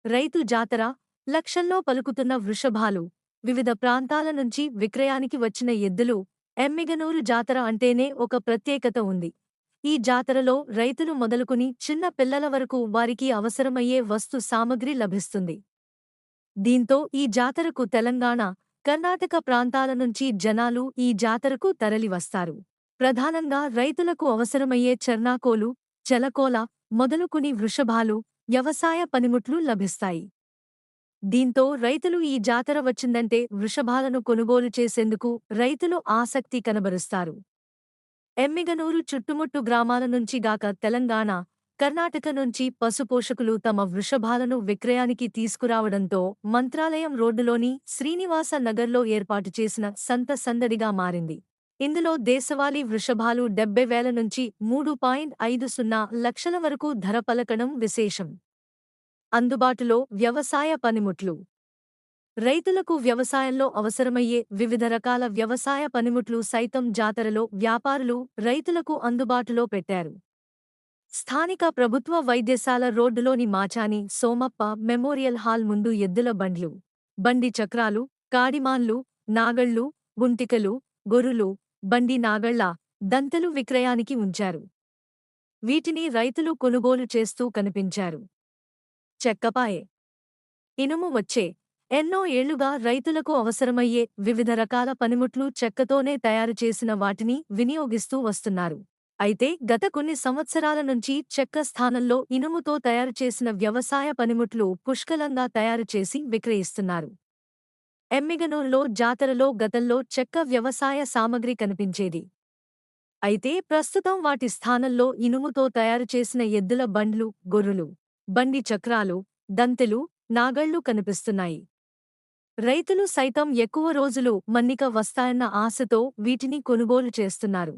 రైతు జాతర, లక్షల్లో పలుకుతున్న వృషభాలు, వివిధ ప్రాంతాల నుంచి విక్రయానికి వచ్చిన ఎద్దులు. ఎమ్మిగనూరు జాతర అంటేనే ఒక ప్రత్యేకత ఉంది. ఈ జాతరలో రైతులు మొదలుకుని చిన్న పిల్లల వరకు వారికి అవసరమయ్యే వస్తు సామగ్రి లభిస్తుంది. దీంతో ఈ జాతరకు తెలంగాణ, కర్ణాటక ప్రాంతాల నుంచి జనాలు ఈ జాతరకు తరలివస్తారు. ప్రధానంగా రైతులకు అవసరమయ్యే చెర్నాకోలు, చెలకోల మొదలుకుని వృషభాలు, వ్యవసాయ పనిముట్లు లభిస్తాయి. దీంతో రైతులు ఈ జాతర వచ్చిందంటే వృషభాలను కొనుగోలు చేసేందుకు రైతులు ఆసక్తి కనబరుస్తారు. ఎమ్మిగనూరు చుట్టుముట్టు గ్రామాల నుంచి గాక తెలంగాణ, కర్ణాటక నుంచి పశుపోషకులు తమ వృషభాలను విక్రయానికి తీసుకురావడంతో మంత్రాలయం రోడ్డులోని శ్రీనివాస నగర్లో ఏర్పాటు చేసిన సంత సందడిగా మారింది. ఇందులో దేశవాళీ వృషభాలు 70,000 నుంచి 3.50 లక్షల వరకు ధర పలకడం విశేషం. అందుబాటులో వ్యవసాయ పనిముట్లు. రైతులకు వ్యవసాయంలో అవసరమయ్యే వివిధ రకాల వ్యవసాయ పనిముట్లు సైతం జాతరలో వ్యాపారులు రైతులకు అందుబాటులో పెట్టారు. స్థానిక ప్రభుత్వ వైద్యశాల రోడ్డులోని మాచాని సోమప్ప మెమోరియల్ హాల్ ముందు ఎద్దుల బండ్లు, బండి చక్రాలు, కాడిమాన్లు, నాగళ్లు, గుంటికలు, గొర్రులు, బండి నాగళ్ల, దంతెలు విక్రయానికి ఉంచారు. వీటిని రైతులు కొనుగోలు చేస్తూ కనిపించారు. చెక్కపాయె, ఇనుము వచ్చే ఎన్నో ఏళ్లుగా రైతులకు అవసరమయ్యే వివిధ రకాల పనిముట్లు చెక్కతోనే తయారుచేసిన వాటిని వినియోగిస్తూ వస్తున్నారు. అయితే గత కొన్ని సంవత్సరాల నుంచి చెక్క స్థానంలో ఇనుముతో తయారుచేసిన వ్యవసాయ పనిముట్లు పుష్కలంగా తయారుచేసి విక్రయిస్తున్నారు. ఎమ్మిగనూరులో జాతరలో గతంలో చెక్క వ్యవసాయ సామగ్రి కనిపించేది. అయితే ప్రస్తుతం వాటి స్థానంలో ఇనుముతో తయారుచేసిన ఎద్దుల బండ్లు, గొర్రులు, బండి చక్రాలు, దంతెలు, నాగళ్లు కనిపిస్తున్నాయి. రైతులు సైతం ఎక్కువ రోజులు మన్నిక వస్తాయన్న ఆశతో వీటిని కొనుగోలు చేస్తున్నారు.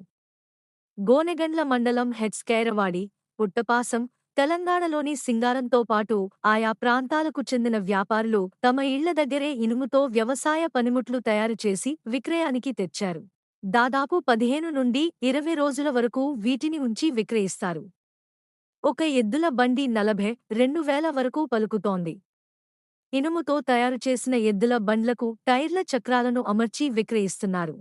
గోనెగండ్ల మండలం హెడ్స్కేరవాడి, పుట్టపాసం, తెలంగాణలోని సింగారంతో పాటు ఆయా ప్రాంతాలకు చెందిన వ్యాపారులు తమ ఇళ్ల దగ్గరే ఇనుముతో వ్యవసాయ పనిముట్లు తయారుచేసి విక్రయానికి తెచ్చారు. దాదాపు 15 నుండి 20 రోజుల వరకు వీటిని ఉంచి విక్రయిస్తారు. ఒక ఎద్దుల బండి 42,000 వరకు పలుకుతోంది. ఇనుముతో తయారుచేసిన ఎద్దుల బండ్లకు టైర్ల చక్రాలను అమర్చి విక్రయిస్తున్నారు.